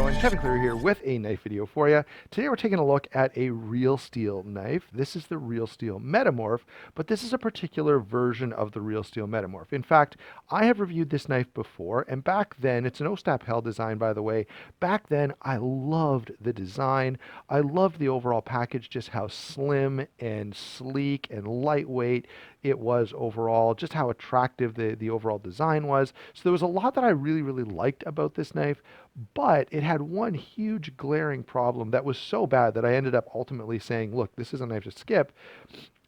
going? Kevin Cleary here with a knife video for you. Today we're taking a look at a Real Steel knife. This is the Real Steel Metamorph, but this is a particular version of the Real Steel Metamorph. In fact, I have reviewed this knife before, and back then, it's an Ostap-Hell design, by the way. Back then, I loved the design. I loved the overall package, just how slim and sleek and lightweight it was overall, just how attractive the overall design was. So there was a lot that I really liked about this knife, but it had one huge glaring problem that was so bad that I ended up ultimately saying, look, this is a knife to skip.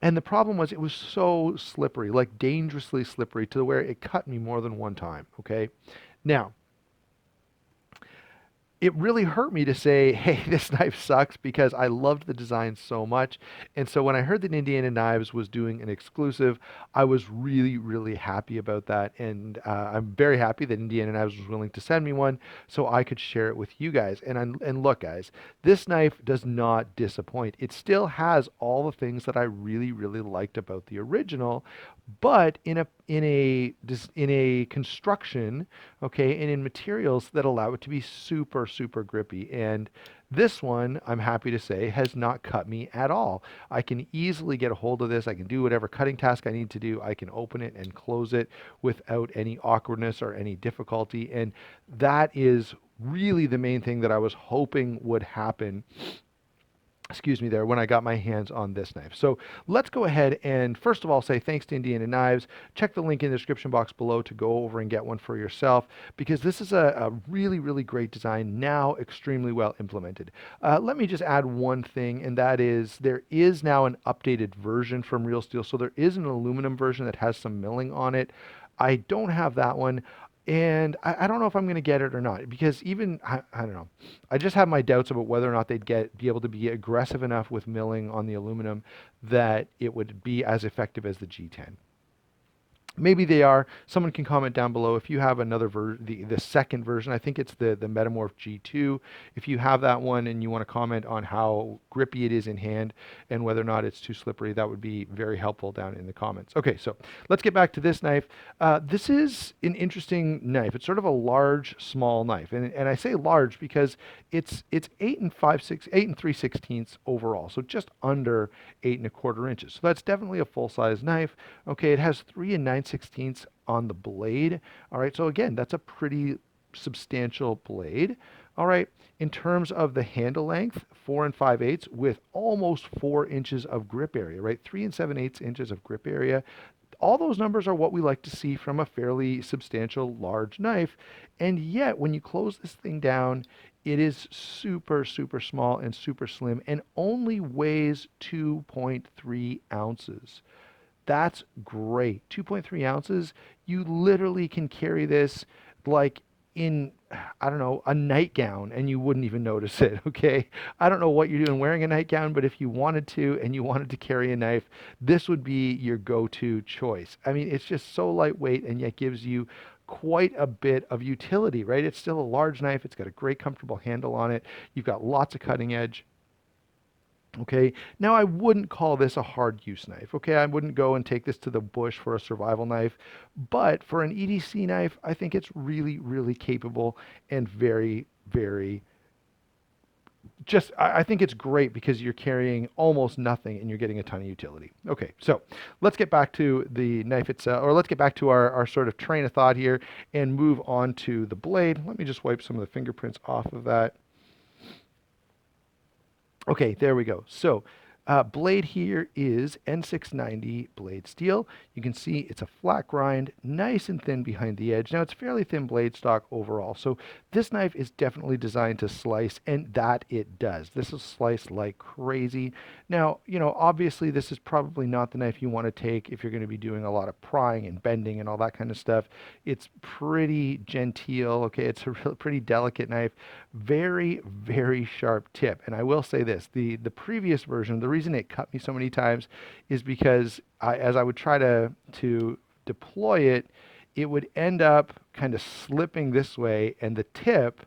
And the problem was it was so slippery, like dangerously slippery, to where it cut me more than one time, okay? Now, it really hurt me to say, hey, this knife sucks, because I loved the design so much. And so when I heard that Indiana Knives was doing an exclusive, I was really happy about that. And I'm very happy that Indiana Knives was willing to send me one so I could share it with you guys. And look, guys, this knife does not disappoint. It still has all the things that I really liked about the original, but in a construction, okay, and in materials that allow it to be super grippy. And this one, I'm happy to say, has not cut me at all. I can easily get a hold of this. I can do whatever cutting task I need to do. I can open it and close it without any awkwardness or any difficulty. And that is really the main thing that I was hoping would happen, excuse me, there, when I got my hands on this knife. So let's go ahead and first of all say thanks to Indiana Knives. Check the link in the description box below to go over and get one for yourself, because this is a really great design, now extremely well implemented. Let me just add one thing, and that is there is now an updated version from Real Steel. So there is an aluminum version that has some milling on it. I don't have that one. And I don't know if I'm going to get it or not, because even, I don't know. I just have my doubts about whether or not they'd be able to be aggressive enough with milling on the aluminum that it would be as effective as the G10. Maybe they are. Someone can comment down below if you have another the second version. I think it's the Metamorph G2. If you have that one and you want to comment on how grippy it is in hand and whether or not it's too slippery, that would be very helpful down in the comments. Okay, so let's get back to this knife. This is an interesting knife. It's sort of a large, small knife, and I say large because it's 8 and 3/16 overall, so just under 8 1/4 inches. So that's definitely a full-size knife. Okay, it has 3 9/16 on the blade. All right, so again, that's a pretty substantial blade. All right, in terms of the handle length, 4 5/8 with almost 4 inches of grip area, right? 3 7/8 inches of grip area. All those numbers are what we like to see from a fairly substantial large knife. And yet, when you close this thing down, it is super small and super slim and only weighs 2.3 ounces. That's great. 2.3 ounces. You literally can carry this like in, I don't know, a nightgown, and you wouldn't even notice it, okay? I don't know what you're doing wearing a nightgown, but if you wanted to and you wanted to carry a knife, this would be your go-to choice. I mean, it's just so lightweight and yet gives you quite a bit of utility, right? It's still a large knife. It's got a great comfortable handle on it. You've got lots of cutting edge. Okay, now I wouldn't call this a hard use knife. Okay, I wouldn't go and take this to the bush for a survival knife, but for an EDC knife, I think it's really capable and very just, I think it's great because you're carrying almost nothing and you're getting a ton of utility. Okay, so let's get back to the knife itself, or let's get back to our sort of train of thought here and move on to the blade. Let me just wipe some of the fingerprints off of that. Okay, there we go. So blade here is N690 blade steel. You can see it's a flat grind, nice and thin behind the edge. Now it's fairly thin blade stock overall. So this knife is definitely designed to slice, and that it does. This is sliced like crazy. Now, you know, obviously this is probably not the knife you want to take if you're going to be doing a lot of prying and bending and all that kind of stuff. It's pretty genteel, okay? It's a pretty delicate knife. Very sharp tip. And I will say this, the previous version, the reason it cut me so many times is because as I would try to deploy it, it would end up kind of slipping this way, and the tip,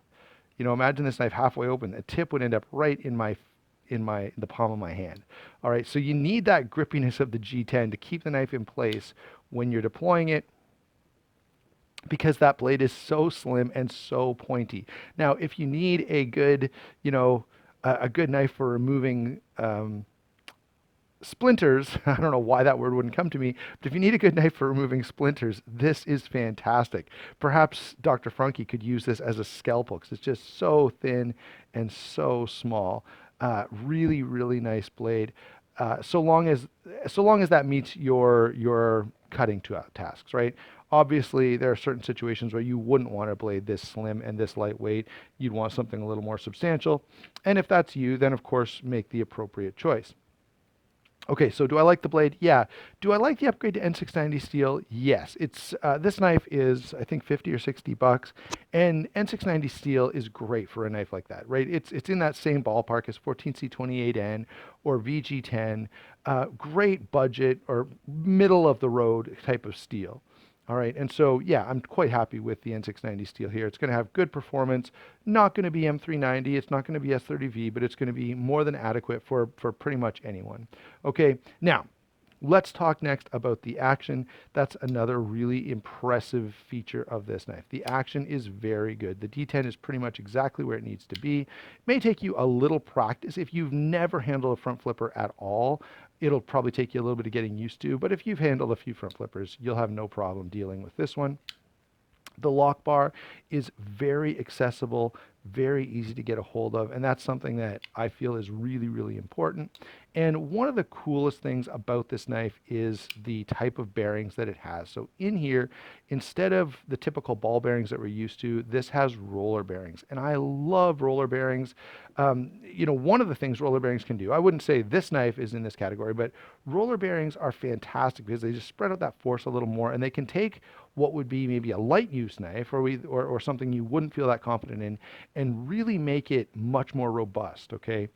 you know, imagine this knife halfway open, the tip would end up right in the palm of my hand. All right, so you need that grippiness of the G10 to keep the knife in place when you're deploying it. because that blade is so slim and so pointy. Now, if you need a good, you know, a good knife for removing splinters, I don't know why that word wouldn't come to me, but if you need a good knife for removing splinters, this is fantastic. Perhaps Dr. Funky could use this as a scalpel because it's just so thin and so small. Really, really nice blade. So long as that meets your cutting tasks, right? Obviously, there are certain situations where you wouldn't want a blade this slim and this lightweight. You'd want something a little more substantial. And if that's you, then of course make the appropriate choice. Okay, so do I like the blade? Yeah. Do I like the upgrade to N690 steel? Yes. It's this knife is I think 50 or 60 bucks, and N690 steel is great for a knife like that, right? It's in that same ballpark as 14C28N or VG10. Great budget or middle of the road type of steel. All right, and so yeah, I'm quite happy with the N690 steel here. It's going to have good performance, not going to be M390, it's not going to be S30V, but it's going to be more than adequate for pretty much anyone. Okay, now let's talk next about the action. That's another really impressive feature of this knife. The action is very good. The D10 is pretty much exactly where it needs to be. It may take you a little practice. If you've never handled a front flipper at all, it'll probably take you a little bit of getting used to, but if you've handled a few front flippers, you'll have no problem dealing with this one. The lock bar is very accessible, very easy to get a hold of, and that's something that I feel is really, really important. And one of the coolest things about this knife is the type of bearings that it has. So in here, instead of the typical ball bearings that we're used to, this has roller bearings. And I love roller bearings. One of the things roller bearings can do, I wouldn't say this knife is in this category, but roller bearings are fantastic because they just spread out that force a little more, and they can take what would be maybe a light use knife or something you wouldn't feel that confident in and really make it much more robust, okay?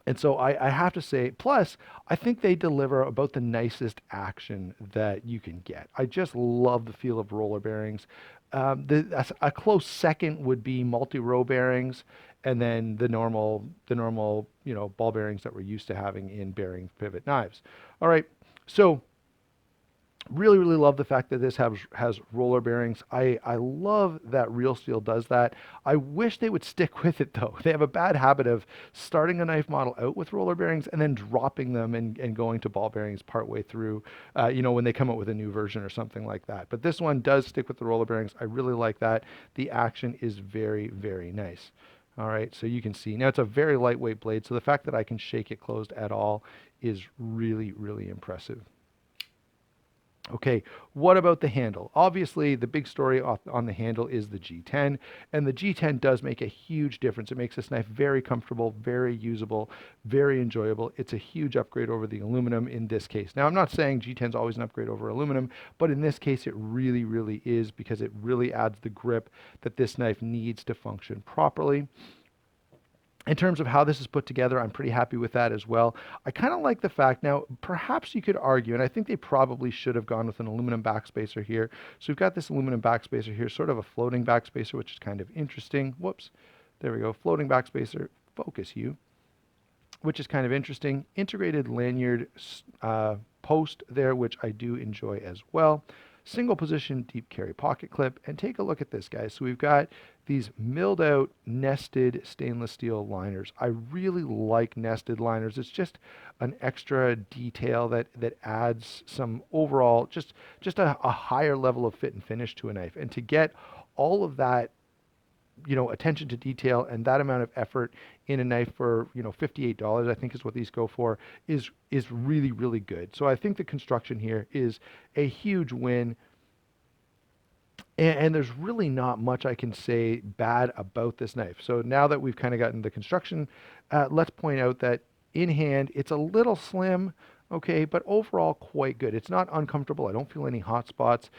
And so I have to say, plus, I think they deliver about the nicest action that you can get. I just love the feel of roller bearings. A close second would be multi-row bearings, and then the normal, ball bearings that we're used to having in bearing pivot knives. All right, so really, really love the fact that this has roller bearings. I love that Real Steel does that. I wish they would stick with it though. They have a bad habit of starting a knife model out with roller bearings and then dropping them and going to ball bearings partway through, when they come out with a new version or something like that. But this one does stick with the roller bearings. I really like that. The action is very, very nice. All right, so you can see now it's a very lightweight blade. So the fact that I can shake it closed at all is really, really impressive. Okay, what about the handle? Obviously, the big story on the handle is the G10, and the G10 does make a huge difference. It makes this knife very comfortable, very usable, very enjoyable. It's a huge upgrade over the aluminum in this case. Now, I'm not saying G10 is always an upgrade over aluminum, but in this case, it really, really is because it really adds the grip that this knife needs to function properly. In terms of how this is put together, I'm pretty happy with that as well. I kind of like the fact, now perhaps you could argue, and I think they probably should have gone with an aluminum backspacer here. So we've got this aluminum backspacer here, sort of a floating backspacer, which is kind of interesting. Whoops, there we go, floating backspacer, focus you, which is kind of interesting. Integrated lanyard post there, which I do enjoy as well. Single position deep carry pocket clip, and take a look at this, guys. So we've got these milled out nested stainless steel liners. I really like nested liners. It's just an extra detail that adds some overall just a higher level of fit and finish to a knife. And to get all of that attention to detail and that amount of effort in a knife for $58, I think is what these go for, is really, really good. So I think the construction here is a huge win. And there's really not much I can say bad about this knife. So now that we've kind of gotten the construction, let's point out that in hand, it's a little slim, okay, but overall quite good. It's not uncomfortable. I don't feel any hot spots.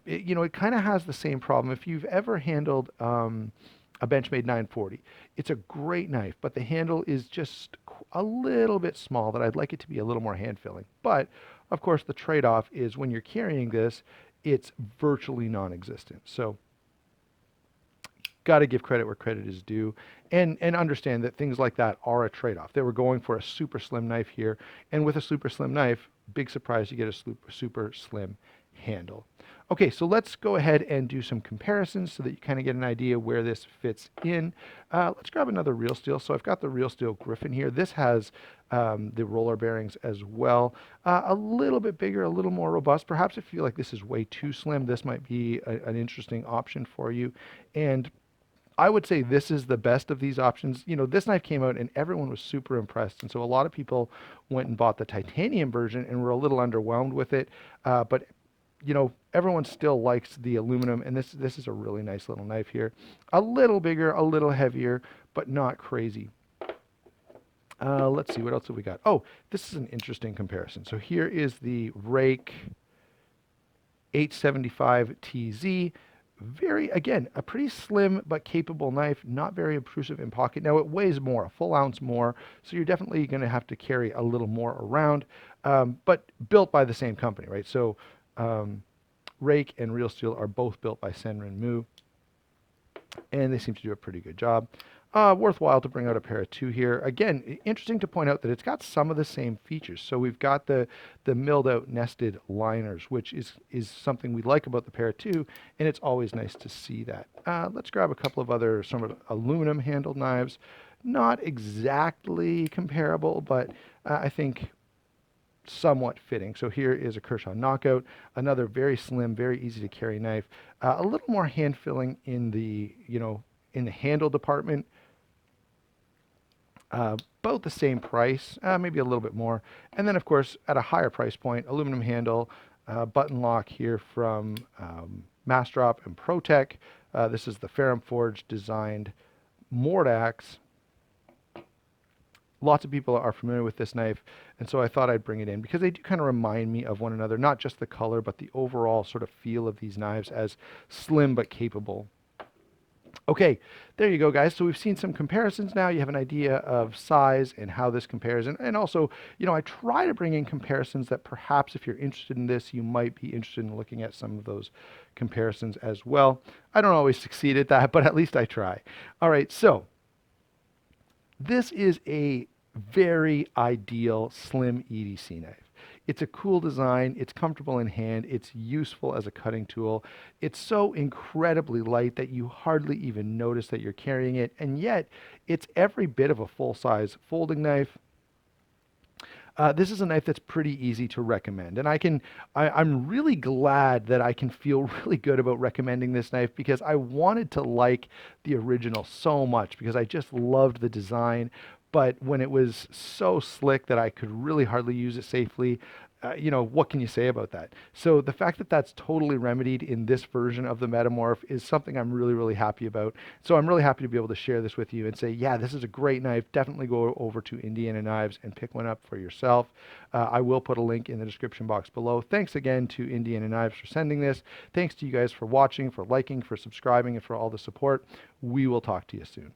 It kind of has the same problem. If you've ever handled a Benchmade 940, it's a great knife, but the handle is just a little bit small that I'd like it to be a little more hand-filling. But, of course, the trade-off is when you're carrying this, it's virtually non-existent. So got to give credit where credit is due and understand that things like that are a trade-off. They were going for a super slim knife here, and with a super slim knife, big surprise, you get a super slim handle. Okay, so let's go ahead and do some comparisons so that you kind of get an idea where this fits in. Let's grab another real steel. So I've got the real steel Griffin here. This has the roller bearings as well. A little bit bigger, a little more robust. Perhaps if you feel like this is way too slim, this might be an interesting option for you. And I would say this is the best of these options. You know, this knife came out and everyone was super impressed. And so a lot of people went and bought the titanium version and were a little underwhelmed with it. But you know, everyone still likes the aluminum, and this is a really nice little knife here. A little bigger, a little heavier, but not crazy. Let's see, what else have we got? Oh, this is an interesting comparison. So here is the Rake 875 TZ. Very, again, a pretty slim but capable knife, not very obtrusive in pocket. Now it weighs more, a full ounce more, so you're definitely going to have to carry a little more around, but built by the same company, right? So Rake and Real Steel are both built by Senrin Mu, and they seem to do a pretty good job. Worthwhile to bring out a pair of two here. Again, interesting to point out that it's got some of the same features. So we've got the milled out nested liners, which is something we like about the pair of two, and it's always nice to see that. Let's grab a couple of other sort of aluminum handled knives. Not exactly comparable, but I think somewhat fitting. So here is a Kershaw Knockout, another very slim, very easy to carry knife. A little more hand filling in the, in the handle department. Both the same price, maybe a little bit more. And then of course, at a higher price point, aluminum handle, button lock here from Mastrop and ProTech. This is the Ferrum Forge designed Mordax. Lots of people are familiar with this knife, and so I thought I'd bring it in because they do kind of remind me of one another, not just the color, but the overall sort of feel of these knives as slim but capable. Okay, there you go, guys. So we've seen some comparisons now. You have an idea of size and how this compares. And also, I try to bring in comparisons that perhaps if you're interested in this, you might be interested in looking at some of those comparisons as well. I don't always succeed at that, but at least I try. All right, so this is a very ideal slim EDC knife. It's a cool design, it's comfortable in hand, it's useful as a cutting tool. It's so incredibly light that you hardly even notice that you're carrying it, and yet it's every bit of a full-size folding knife. This is a knife that's pretty easy to recommend, and I'm really glad that I can feel really good about recommending this knife because I wanted to like the original so much because I just loved the design. But when it was so slick that I could really hardly use it safely, what can you say about that? So the fact that that's totally remedied in this version of the Metamorph is something I'm really, really happy about. So I'm really happy to be able to share this with you and say, yeah, this is a great knife. Definitely go over to Indiana Knives and pick one up for yourself. I will put a link in the description box below. Thanks again to Indiana Knives for sending this. Thanks to you guys for watching, for liking, for subscribing, and for all the support. We will talk to you soon.